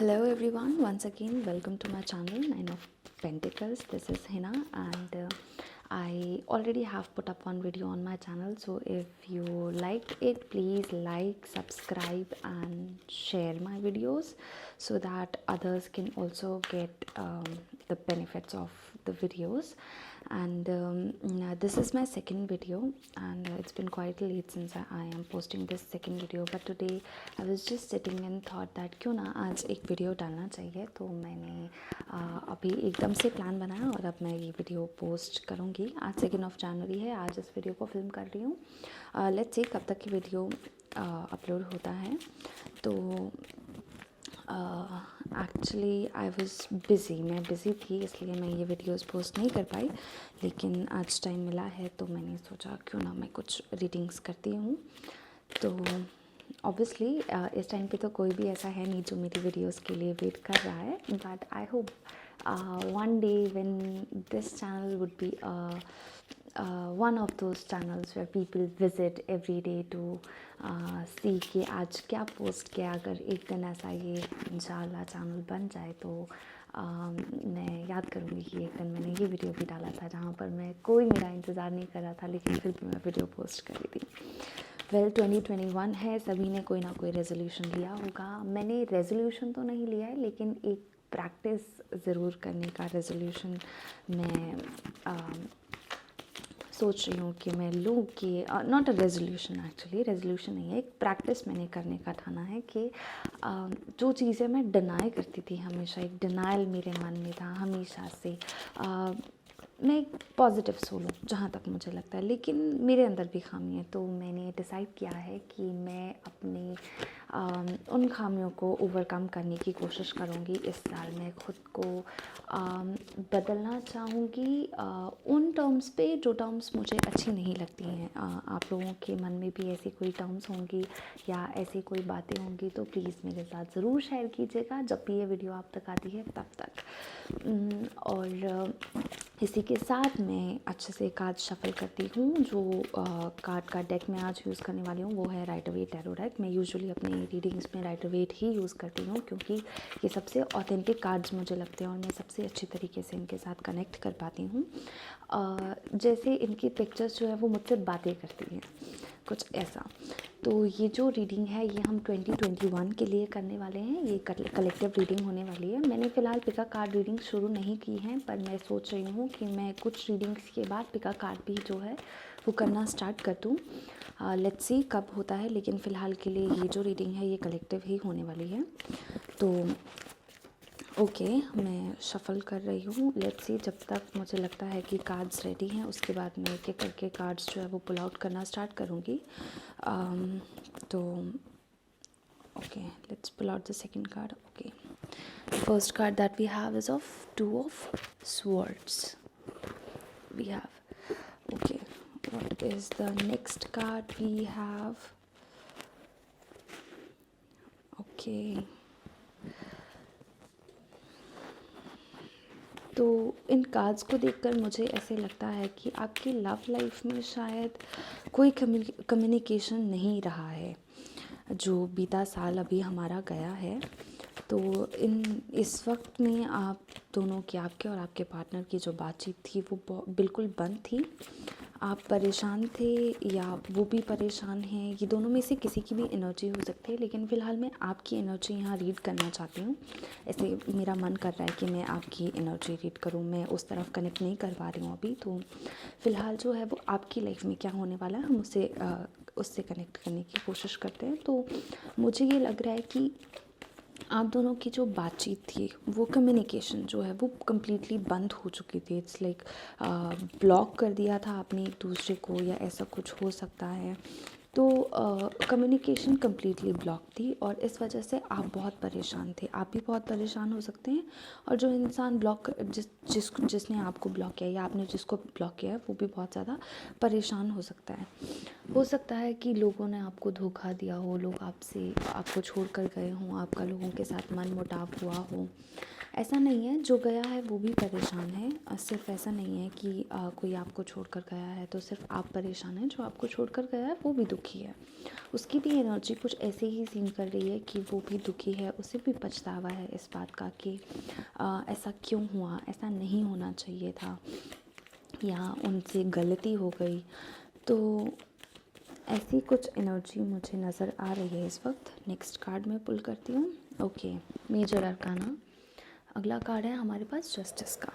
Hello everyone, once again welcome to my channel Nine of Pentacles. This is Hina and I already have put up one video on my channel, so if you liked it, please like, subscribe and share my videos so that others can also get the benefits of the videos. And this is my second video and it's been quite late since I am posting this second video, but today I was just sitting and thought that क्यों ना आज एक video डालना चाहिए, तो मैंने अभी एकदम से प्लान बनाया और अब मैं ये वीडियो पोस्ट करूँगी। आज 2 जनवरी है, आज इस वीडियो को फिल्म कर रही हूँ। लेट्स सी कब तक की वीडियो अपलोड होता है। तो एक्चुअली आई वॉज़ बिज़ी, मैं बिज़ी थी इसलिए मैं ये वीडियोस पोस्ट नहीं कर पाई, लेकिन आज टाइम मिला है तो मैंने सोचा क्यों ना मैं कुछ रीडिंग्स करती हूँ। तो ऑब्वियसली इस टाइम पे तो कोई भी ऐसा है नहीं जो मेरी वीडियोस के लिए वेट कर रहा है, but I hope one day when this channel would be one of those channels where people visit every day to see कि आज क्या पोस्ट किया। अगर एक दिन ऐसा ये इंशाल्लाह चैनल बन जाए तो मैं याद करूँगी कि एक दिन मैंने ये वीडियो भी डाला था जहाँ पर मैं कोई मेरा इंतज़ार नहीं कर रहा था, लेकिन फिर भी मैं वीडियो पोस्ट कर रही थी। वेल 2021 है, सभी ने कोई ना कोई रेजोल्यूशन लिया होगा। मैंने रेजोल्यूशन तो नहीं लिया है, लेकिन एक प्रैक्टिस ज़रूर करने का रेजोल्यूशन मैं सोच रही हूँ कि मैं लूँ कि not a resolution, actually resolution नहीं है, एक प्रैक्टिस मैंने करने का ठाना है कि जो चीज़ें मैं डिनाई करती थी हमेशा, एक डिनाइल मेरे मन में था हमेशा से। मैं एक पॉजिटिव सोल हूँ जहाँ तक मुझे लगता है, लेकिन मेरे अंदर भी खामी है। तो मैंने डिसाइड किया है कि मैं अपनी उन खामियों को ओवरकम करने की कोशिश करूँगी इस साल। मैं ख़ुद को बदलना चाहूँगी उन टर्म्स पे जो टर्म्स मुझे अच्छी नहीं लगती हैं। आप लोगों के मन में भी ऐसी कोई टर्म्स होंगी या ऐसी कोई बातें होंगी तो प्लीज़ मेरे साथ ज़रूर शेयर कीजिएगा जब भी ये वीडियो आप तक आती है तब तक। और इसी के साथ मैं अच्छे से कार्ड शफल करती हूँ। जो कार्ड का डेक मैं आज यूज़ करने वाली हूँ वो है राइडर वेट टैरो डेक। मैं यूजुअली अपने रीडिंग्स में राइडर वेट ही यूज़ करती हूँ क्योंकि ये सबसे ऑथेंटिक कार्ड्स मुझे लगते हैं और मैं सबसे अच्छी तरीके से इनके साथ कनेक्ट कर पाती हूँ। जैसे इनकी पिक्चर्स जो है वो मुझसे बातें करती हैं, कुछ ऐसा। तो ये जो रीडिंग है ये हम 2021 के लिए करने वाले हैं। ये कलेक्टिव रीडिंग होने वाली है। मैंने फ़िलहाल पिका कार्ड रीडिंग शुरू नहीं की है, पर मैं सोच रही हूँ कि मैं कुछ रीडिंग्स के बाद पिका कार्ड भी जो है वो करना स्टार्ट कर दूँ। लेट्स सी कब होता है, लेकिन फ़िलहाल के लिए ये जो रीडिंग है ये कलेक्टिव ही होने वाली है। तो ओके, मैं शफ़ल कर रही हूँ। लेट्स सी जब तक मुझे लगता है कि कार्ड्स रेडी हैं उसके बाद मैं एक एक करके कार्ड्स जो है वो पुल आउट करना स्टार्ट करूँगी। तो okay, let's pull out the second card. Okay, first card that we have is of 2 of swords we have. Okay, what is the next card we have? Okay, तो इन cards को देखकर मुझे ऐसे लगता है कि आपकी लव लाइफ में शायद कोई कम्युनिकेशन नहीं रहा है। जो बीता साल अभी हमारा गया है, तो इस वक्त में आप दोनों की, आपके और आपके पार्टनर की जो बातचीत थी वो बिल्कुल बंद थी। आप परेशान थे या वो भी परेशान हैं, ये दोनों में से किसी की भी एनर्जी हो सकती है, लेकिन फ़िलहाल मैं आपकी एनर्जी यहाँ रीड करना चाहती हूँ। ऐसे मेरा मन कर रहा है कि मैं आपकी एनर्जी रीड करूँ, मैं उस तरफ कनेक्ट नहीं कर पा रही हूँ अभी। तो फ़िलहाल जो है वो आपकी लाइफ में क्या होने वाला है हम उससे कनेक्ट करने की कोशिश करते हैं। तो मुझे ये लग रहा है कि आप दोनों की जो बातचीत थी वो कम्युनिकेशन जो है वो कम्प्लीटली बंद हो चुकी थी। इट्स लाइक ब्लॉक कर दिया था आपने एक दूसरे को, या ऐसा कुछ हो सकता है। तो कम्युनिकेशन कम्प्लीटली ब्लॉक थी और इस वजह से आप बहुत परेशान थे। आप भी बहुत परेशान हो सकते हैं और जो इंसान जिसने आपको ब्लॉक किया या आपने जिसको ब्लॉक किया है वो भी बहुत ज़्यादा परेशान हो सकता है। हो सकता है कि लोगों ने आपको धोखा दिया हो, लोग आपको छोड़ कर गए हों, आपका लोगों के साथ मनमुटाव हुआ हो। ऐसा नहीं है, जो गया है वो भी परेशान है। सिर्फ ऐसा नहीं है कि कोई आपको छोड़कर गया है तो सिर्फ आप परेशान हैं, जो आपको छोड़कर गया है वो भी दुखी है। उसकी भी एनर्जी कुछ ऐसे ही सीन कर रही है कि वो भी दुखी है, उसे भी पछतावा है इस बात का कि ऐसा क्यों हुआ, ऐसा नहीं होना चाहिए था, या उनसे गलती हो गई। तो ऐसी कुछ एनर्जी मुझे नज़र आ रही है इस वक्त। नेक्स्ट कार्ड मैं पुल करती हूँ। Okay, major arcana. अगला कार्ड है हमारे पास जस्टिस का।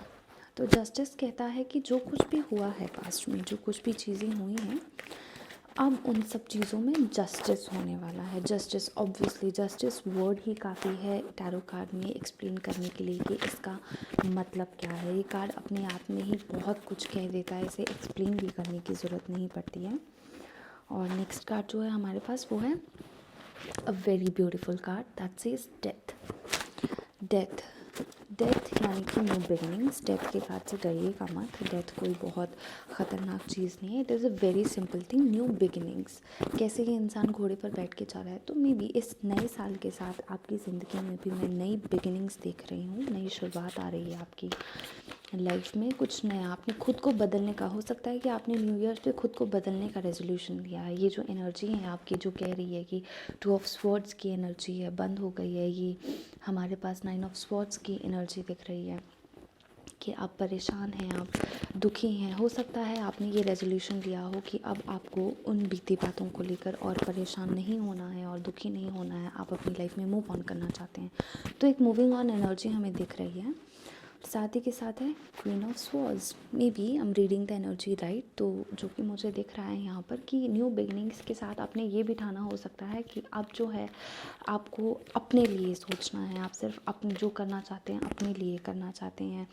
तो जस्टिस कहता है कि जो कुछ भी हुआ है पास्ट में, जो कुछ भी चीज़ें हुई हैं, अब उन सब चीज़ों में जस्टिस होने वाला है। जस्टिस, ऑब्वियसली जस्टिस वर्ड ही काफ़ी है टैरो कार्ड में एक्सप्लेन करने के लिए कि इसका मतलब क्या है। ये कार्ड अपने आप में ही बहुत कुछ कह देता है, इसे एक्सप्लेन भी करने की ज़रूरत नहीं पड़ती है। और नेक्स्ट कार्ड जो है हमारे पास वो है a very beautiful card that says death. Death, death यानी कि न्यू बिगिनिंग्स। डेथ के कार्ड से डरिएगा मत, डेथ कोई बहुत ख़तरनाक चीज़ नहीं है। It is a very simple thing, new beginnings. कैसे ये इंसान घोड़े पर बैठ के जा रहा है, तो मे बी इस नए साल के साथ आपकी ज़िंदगी में भी मैं नई बिगिनिंग्स देख रही हूँ, नई शुरुआत आ रही है आपकी लाइफ में। कुछ नया आपने खुद को बदलने का, हो सकता है कि आपने न्यू ईयर पे खुद को बदलने का रेजोल्यूशन लिया है। ये जो एनर्जी है आपकी जो कह रही है कि 2 ऑफ स्वॉर्ड्स की एनर्जी है, बंद हो गई है, ये हमारे पास 9 ऑफ स्वॉर्ड्स की एनर्जी दिख रही है कि आप परेशान हैं, आप दुखी हैं। हो सकता है आपने ये रेजोल्यूशन लिया हो कि अब आपको उन बीती बातों को लेकर और परेशान नहीं होना है और दुखी नहीं होना है, आप अपनी लाइफ में मूव ऑन करना चाहते हैं। तो एक मूविंग ऑन एनर्जी हमें दिख रही है। साथ ही के साथ है queen of swords. Maybe I am reading the energy right. तो जो कि मुझे दिख रहा है यहाँ पर कि न्यू बिगनिंग्स के साथ आपने ये भी ठाना हो सकता है कि अब जो है आपको अपने लिए सोचना है। आप सिर्फ अपने जो करना चाहते हैं अपने लिए करना चाहते हैं।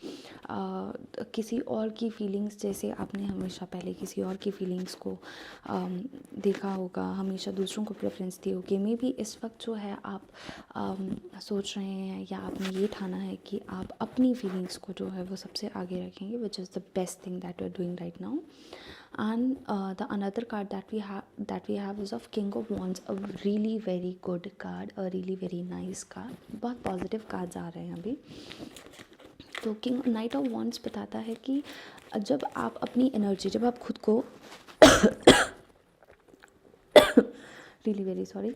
किसी और की फीलिंग्स, जैसे आपने हमेशा पहले किसी और की फीलिंग्स को देखा होगा, हमेशा दूसरों को प्रेफरेंस दी होगी। मे बी इस वक्त जो है आप सोच रहे हैं या आपने ये ठाना है कि आप अपनी फीलिंग्स को जो है वो सबसे आगे रखेंगे, which is the best thing that you are doing right now. And the another card that we have is of King of Wands, a really very good card, a really very nice card. बहुत positive cards आ रहे हैं अभी। तो king night of wands बताता है कि जब आप अपनी एनर्जी, जब आप खुद को रियली वेरी सॉरी,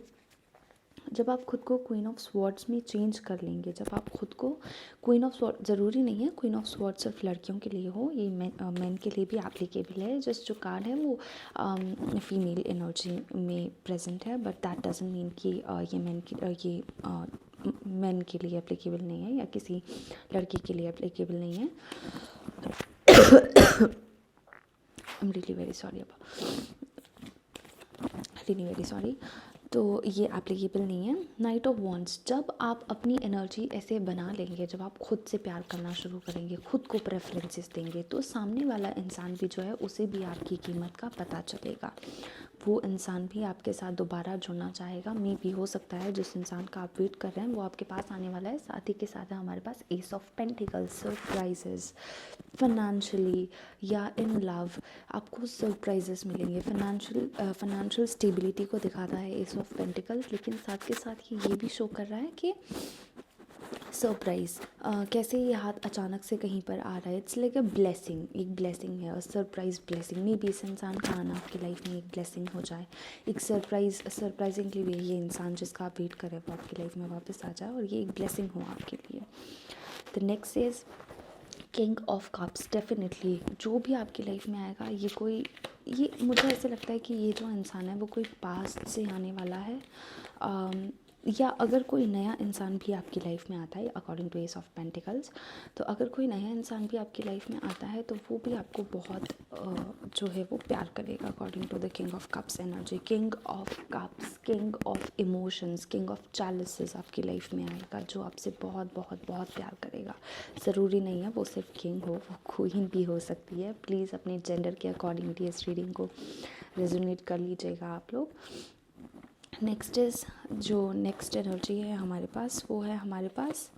जब आप खुद को क्वीन ऑफ स्वॉर्ड्स में चेंज कर लेंगे, जब आप खुद को क्वीन ऑफ स्वॉर्ड, ज़रूरी नहीं है क्वीन ऑफ स्वॉर्ड्स सिर्फ लड़कियों के लिए हो, ये मैन के लिए भी एप्लीकेबल है। जस्ट जो कार्ड है वो फीमेल एनर्जी में प्रेजेंट है, बट दैट डजंट मीन कि ये मैन के लिए एप्लीकेबल नहीं है या किसी लड़की के लिए एप्लीकेबल नहीं है। I am really very sorry, really very sorry. तो ये एप्लीकेबल नहीं है। नाइट ऑफ वॉन्ड्स, जब आप अपनी एनर्जी ऐसे बना लेंगे, जब आप खुद से प्यार करना शुरू करेंगे, खुद को प्रेफरेंसेस देंगे, तो सामने वाला इंसान भी जो है उसे भी आपकी कीमत का पता चलेगा। वो इंसान भी आपके साथ दोबारा जुड़ना चाहेगा। मे भी हो सकता है जिस इंसान का आप वेट कर रहे हैं वो आपके पास आने वाला है। साथ ही के साथ है हमारे पास ace of pentacles, surprises financially या इन लव, आपको सरप्राइजेस मिलेंगे। फाइनेंशियल स्टेबिलिटी को दिखाता है एस ऑफ पेंटिकल्स, लेकिन साथ के साथ ये भी शो कर रहा है कि सरप्राइज़, कैसे ये हाथ अचानक से कहीं पर आ रहा है। इट्स लाइक अ ब्लेसिंग, एक ब्लेसिंग है, और सरप्राइज ब्लेसिंग। मे बी इस इंसान का आना आपकी लाइफ में एक ब्लेसिंग हो जाए, एक सरप्राइजिंगली भी ये इंसान जिसका आप वेट करें वो आपकी लाइफ में वापस आ जाए और ये एक ब्लेसिंग हो आपके लिए। The next is king of cups. Definitely जो भी आपकी लाइफ में आएगा, ये मुझे ऐसे लगता है कि ये जो इंसान है वो कोई पास्ट से आने वाला है, या अगर कोई नया इंसान भी आपकी लाइफ में आता है according to ace of pentacles, तो अगर कोई नया इंसान भी आपकी लाइफ में आता है तो वो भी आपको बहुत जो है वो प्यार करेगा according to the king of cups energy. King of cups, king of emotions, king of chalices आपकी लाइफ में आएगा, जो आपसे बहुत बहुत बहुत प्यार करेगा। ज़रूरी नहीं है वो सिर्फ किंग हो, वो क्वीन भी हो सकती है। प्लीज़ अपने जेंडर के अकॉर्डिंगली इस रीडिंग को रेजोनेट कर लीजिएगा आप लोग। नेक्स्ट इज़, जो नेक्स्ट एनर्जी है हमारे पास वो है हमारे पास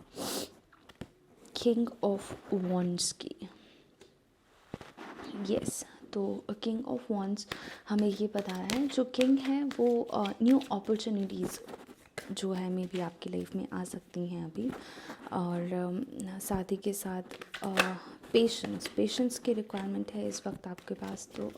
किंग ऑफ वॉन्ड्स की। यस, तो किंग ऑफ वॉन्ड्स हमें ये बता रहा है, जो किंग है वो न्यू अपॉर्चुनिटीज़ जो है मे बी आपकी लाइफ में आ सकती हैं अभी। और साथ ही के साथ पेशेंस की रिक्वायरमेंट है इस वक्त आपके पास, तो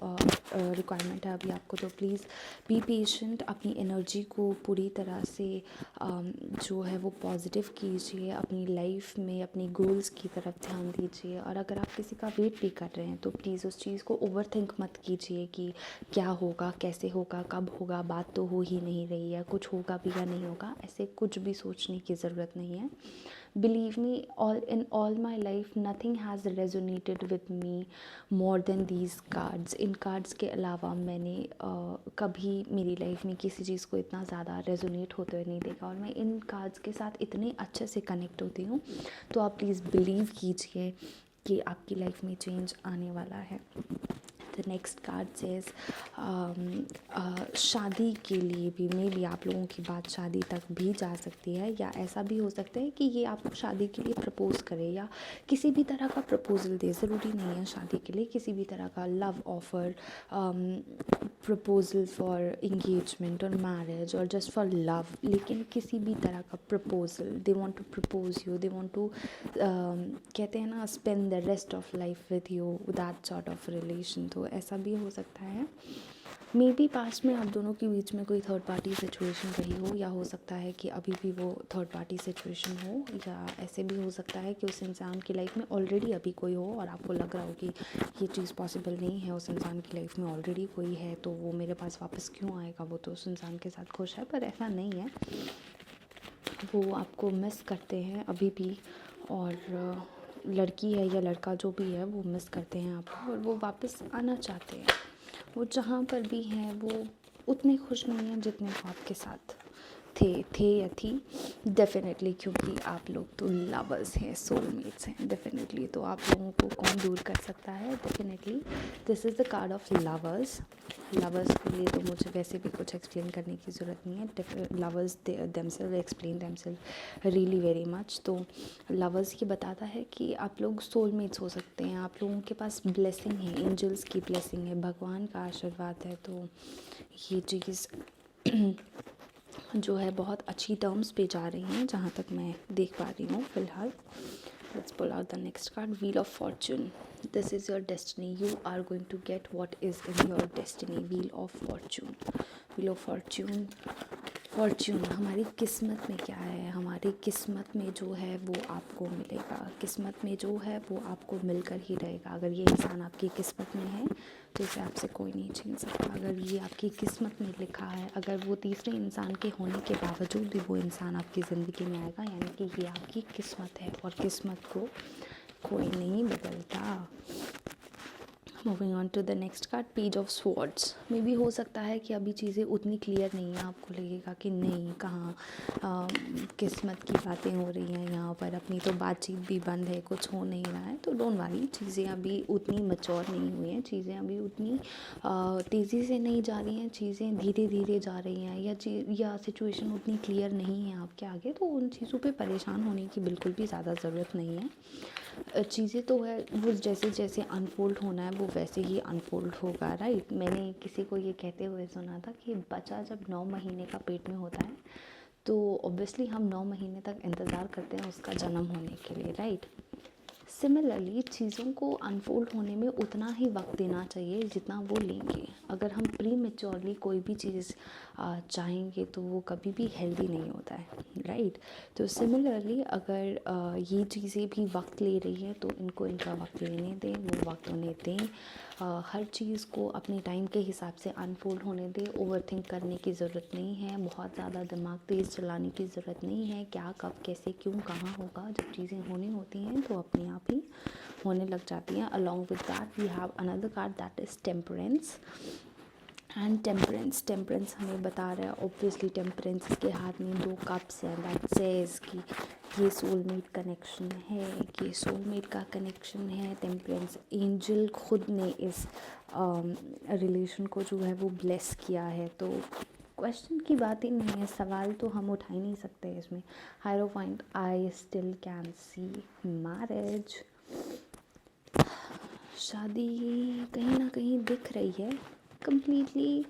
रिक्वायरमेंट है अभी आपको, तो प्लीज़ बी पेशेंट। अपनी एनर्जी को पूरी तरह से जो है वो पॉजिटिव कीजिए, अपनी लाइफ में अपनी गोल्स की तरफ ध्यान दीजिए। और अगर आप किसी का वेट भी कर रहे हैं तो प्लीज़ उस चीज़ को ओवर थिंक मत कीजिए कि क्या होगा, कैसे होगा, कब होगा, बात तो हो ही नहीं रही है, कुछ होगा भी या नहीं होगा, ऐसे कुछ भी सोचने की ज़रूरत नहीं है। Believe me, all my life nothing has resonated with me more than these cards. In cards के अलावा मैंने कभी मेरी लाइफ में किसी चीज़ को इतना ज़्यादा रेजोनेट होते हुए नहीं देखा, और मैं इन कार्ड्स के साथ इतने अच्छे से कनेक्ट होती हूँ। तो आप प्लीज़ बिलीव कीजिए कि आपकी लाइफ में चेंज आने वाला है। द नेक्स्ट कार्ड सेज शादी के लिए भी मे बी आप लोगों की बात शादी तक भी जा सकती है, या ऐसा भी हो सकता है कि ये आपको शादी के लिए प्रपोज़ करे या किसी भी तरह का प्रपोज़ल दे। ज़रूरी नहीं है शादी के लिए, किसी भी तरह का love offer, proposal for engagement और मैरिज और जस्ट फॉर लव, लेकिन किसी भी तरह का proposal, they want to propose you, they want to कहते हैं ना spend the rest of life with you, that sort of relation. तो ऐसा भी हो सकता है। मे बी पास्ट में आप दोनों के बीच में कोई थर्ड पार्टी सिचुएशन रही हो, या हो सकता है कि अभी भी वो थर्ड पार्टी सिचुएशन हो, या ऐसे भी हो सकता है कि उस इंसान की लाइफ में ऑलरेडी अभी कोई हो और आपको लग रहा हो कि ये चीज़ पॉसिबल नहीं है, उस इंसान की लाइफ में ऑलरेडी कोई है तो वो मेरे पास वापस क्यों आएगा, वो तो उस इंसान के साथ खुश है। पर ऐसा नहीं है, वो आपको मिस करते हैं अभी भी, और लड़की है या लड़का जो भी है वो मिस करते हैं आपको, और वो वापस आना चाहते हैं। वो जहाँ पर भी हैं वो उतने खुश नहीं हैं जितने वो आपके साथ थे या थी, डेफिनेटली, क्योंकि आप लोग तो लवर्स हैं, सोलमेट्स हैं डेफिनेटली। तो आप लोगों को कौन दूर कर सकता है? Definitely this is the card of lovers. Lovers के लिए तो मुझे वैसे भी कुछ एक्सप्लेन करने की ज़रूरत नहीं है। Lovers themselves explain themselves really very much. तो लवर्स ये बताता है कि आप लोग सोलमेट्स हो सकते हैं, आप लोगों के पास ब्लेसिंग है, एंजल्स की ब्लेसिंग है, भगवान का आशीर्वाद है। तो ये चीज़ जो है बहुत अच्छी टर्म्स पे जा रही हैं जहाँ तक मैं देख पा रही हूँ फ़िलहाल। Let's pull out the next card, wheel of fortune. This is your destiny, you are going to get what is in your destiny. Wheel of fortune, wheel of fortune. Fortune हमारी किस्मत में क्या है? हमारी किस्मत में जो है वो आपको मिलेगा, किस्मत में जो है वो आपको मिलकर ही रहेगा। अगर ये इंसान आपकी किस्मत में है तो इसे आपसे कोई नहीं छीन सकता। अगर ये आपकी किस्मत में लिखा है, अगर वो तीसरे इंसान के होने के बावजूद भी वो इंसान आपकी ज़िंदगी में आएगा, यानी कि ये आपकी किस्मत है, और किस्मत को कोई नहीं बदलता। Moving on to the next card, page of swords. Maybe हो सकता है कि अभी चीज़ें उतनी क्लियर नहीं है, आपको लगेगा कि नहीं कहाँ किस्मत की बातें हो रही हैं यहाँ पर, अपनी तो बातचीत भी बंद है, कुछ हो नहीं रहा है। तो डोंट वरी, चीज़ें अभी उतनी मैच्योर नहीं हुई हैं, चीज़ें अभी उतनी तेज़ी से नहीं जा रही हैं, चीज़ें धीरे धीरे जा रही हैं, या सिचुएशन उतनी क्लियर नहीं है आपके आगे। तो उन चीज़ों पे परेशान होने की बिल्कुल भी ज़्यादा ज़रूरत नहीं है। चीज़ें तो है, वो जैसे जैसे अनफोल्ड होना है वो वैसे ही अनफोल्ड होगा, राइट। मैंने किसी को ये कहते हुए सुना था कि बच्चा जब 9 महीने का पेट में होता है तो ऑब्वियसली हम 9 महीने तक इंतज़ार करते हैं उसका जन्म होने के लिए, राइट। सिमिलरली चीज़ों को अनफोल्ड होने में उतना ही वक्त देना चाहिए जितना वो लेंगे। अगर हम प्री मेच्योरली कोई भी चीज़ चाहेंगे तो वो कभी भी हेल्दी नहीं होता है, राइट। तो सिमिलरली अगर ये चीज़ें भी वक्त ले रही हैं तो इनको इनका वक्त लेने दें, वो वक्त उन्हें दें। हर चीज़ को अपने टाइम के हिसाब से अनफोल्ड होने दें। ओवरथिंक करने की ज़रूरत नहीं है, बहुत ज़्यादा दिमाग तेज़ चलाने की ज़रूरत नहीं है। क्या, कब, कैसे, क्यों, कहाँ होगा, जब चीज़ें होनी होती हैं तो अपने आप ही होने लग जाती हैं। Along with that we have another card, that is temperance. And temperance हमें बता रहा है, ऑब्वियसली टेम्परेंस के हाथ में 2 कप्स हैं, दैट सेज कि ये सोलमेट कनेक्शन है, ये सोलमेट का कनेक्शन है। टेम्परेंस एंजल खुद ने इस रिलेशन को जो है वो ब्लेस किया है। तो क्वेश्चन की बात ही नहीं है, सवाल तो हम उठा ही नहीं सकते इसमें। Hierophant, I still can see marriage. शादी कहीं ना कहीं दिख रही है कम्प्लीटली,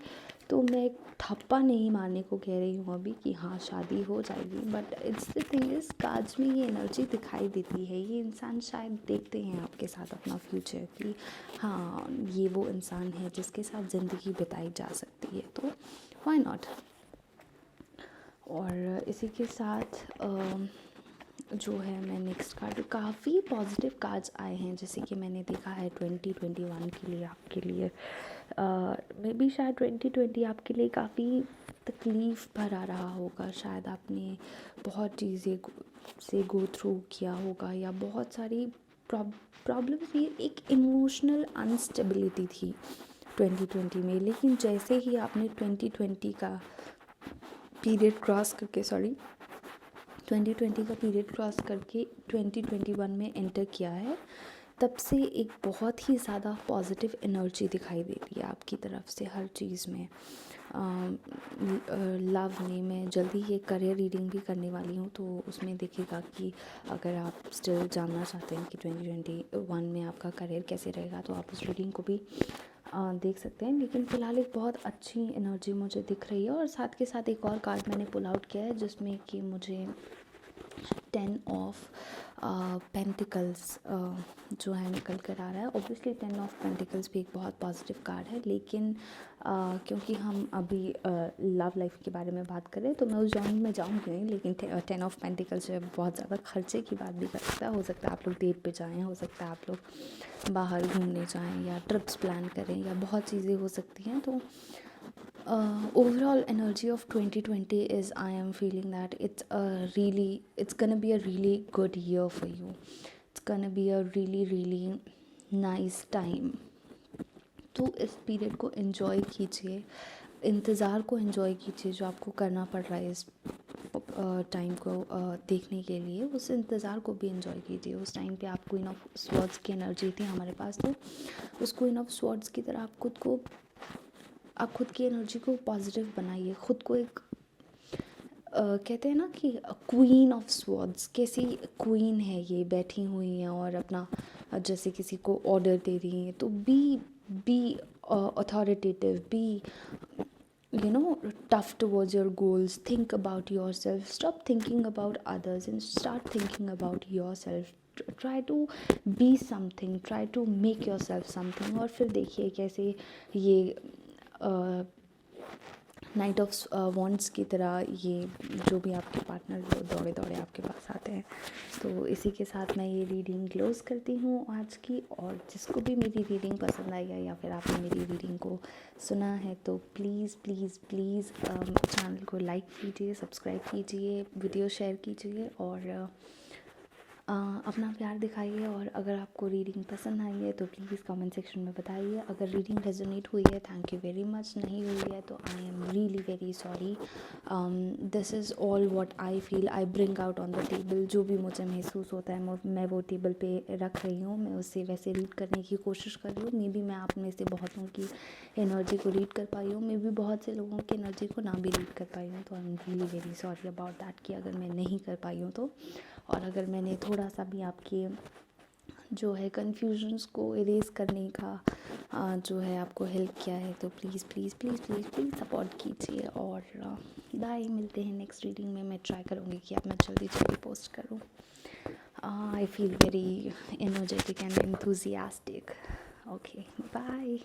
तो मैं ठप्पा नहीं मारने को कह रही हूँ अभी कि हाँ शादी हो जाएगी, but it's the thing is काज में ये एनर्जी दिखाई देती है। ये इंसान शायद देखते हैं आपके साथ अपना फ्यूचर कि हाँ ये वो इंसान है जिसके साथ ज़िंदगी बिताई जा सकती है, तो व्हाई नॉट। और इसी के साथ जो है मैं नेक्स्ट कार्ड, काफ़ी पॉजिटिव कार्ड्स आए हैं जैसे कि मैंने देखा है 2021 के लिए आपके लिए मे बी शायद 2020 आपके लिए काफ़ी तकलीफ़ भरा रहा होगा। शायद आपने बहुत चीज़ें से गो थ्रू किया होगा या बहुत सारी प्रॉब्लम्स, ये एक इमोशनल अनस्टेबिलिटी थी 2020 में। लेकिन जैसे ही आपने 2020 का पीरियड क्रॉस करके 2020 का पीरियड क्रॉस करके 2021 में एंटर किया है, तब से एक बहुत ही ज़्यादा पॉजिटिव एनर्जी दिखाई देती है आपकी तरफ से हर चीज़ में। लव में मैं जल्दी ही एक करियर रीडिंग भी करने वाली हूँ, तो उसमें देखिएगा कि अगर आप स्टिल जानना चाहते हैं कि 2021 में आपका करियर कैसे रहेगा तो आप उस रीडिंग को भी देख सकते हैं। लेकिन फ़िलहाल एक बहुत अच्छी एनर्जी मुझे दिख रही है। और साथ के साथ एक और कार्ड मैंने पुल आउट किया है जिसमें कि मुझे 10 ऑफ पेंटिकल्स जो है निकल कर आ रहा है। ऑब्वियसली 10 ऑफ पेंटिकल्स भी एक बहुत पॉजिटिव कार्ड है, लेकिन क्योंकि हम अभी लव लाइफ के बारे में बात करें तो मैं उस जॉन में जाऊँगी नहीं, लेकिन 10 ऑफ पेंटिकल्स जो है बहुत ज़्यादा खर्चे की बात भी कर सकता है। हो सकता है आप लोग डेट पे जाएं, हो सकता है आप लोग बाहर घूमने जाएं या ट्रिप्स प्लान करें, या बहुत चीज़ें हो सकती हैं। तो overall energy of 2020 is I am feeling that it's gonna be a really good year for you. It's gonna be a really nice time. तो इस पीरियड को एंजॉय कीजिए, इंतज़ार को एंजॉय कीजिए जो आपको करना पड़ रहा है इस टाइम को देखने के लिए। उस इंतज़ार को भी एंजॉय कीजिए। उस टाइम पे आप क्वीन ऑफ स्वॉर्ड्स की एनर्जी थी हमारे पास, तो उस क्वीन ऑफ स्वॉर्ड्स की तरह आप खुद की एनर्जी को पॉजिटिव बनाइए। खुद को एक कहते हैं ना कि क्वीन ऑफ स्वॉर्ड्स, कैसी क्वीन है ये, बैठी हुई हैं और अपना जैसे किसी को ऑर्डर दे रही हैं। तो B authoritative, be tough towards your goals, think about yourself, stop thinking about others and start thinking about yourself. Try to be something, try to make yourself something। और फिर देखिए कैसे ये नाइट ऑफ वॉन्ड्स की तरह ये जो भी आपके पार्टनर दौड़े दौड़े आपके पास आते हैं। तो इसी के साथ मैं ये रीडिंग क्लोज करती हूँ आज की। और जिसको भी मेरी रीडिंग पसंद आई है या फिर आपने मेरी रीडिंग को सुना है तो प्लीज़ प्लीज़ प्लीज़ चैनल को लाइक कीजिए, सब्सक्राइब कीजिए, वीडियो शेयर कीजिए और अपना प्यार दिखाइए। और अगर आपको रीडिंग पसंद आई है तो प्लीज़ कमेंट सेक्शन में बताइए। अगर रीडिंग रेजोनेट हुई है थैंक यू वेरी मच, नहीं हुई है तो I am really very sorry. This is all what I feel, I bring out on the table. जो भी मुझे महसूस होता है मैं वो टेबल पे रख रही हूँ, मैं उसे वैसे रीड करने की कोशिश कर रही हूँ। मे बी मैं आप में से बहुतों की एनर्जी को रीड कर पाई हूँ, मे बी बहुत से लोगों की एनर्जी को ना भी रीड कर पाई हूँ। तो I am really very sorry about that कि अगर मैं नहीं कर पाई हूँ तो। और अगर मैंने थोड़ा सा भी आपके जो है कन्फ्यूजन्स को इरेज़ करने का जो है आपको हेल्प किया है तो please please please please please support कीजिए। और बाय, मिलते हैं नेक्स्ट रीडिंग में। मैं ट्राई करूँगी कि अब मैं जल्दी जल्दी पोस्ट करूँ। I feel very energetic and enthusiastic. Okay, bye.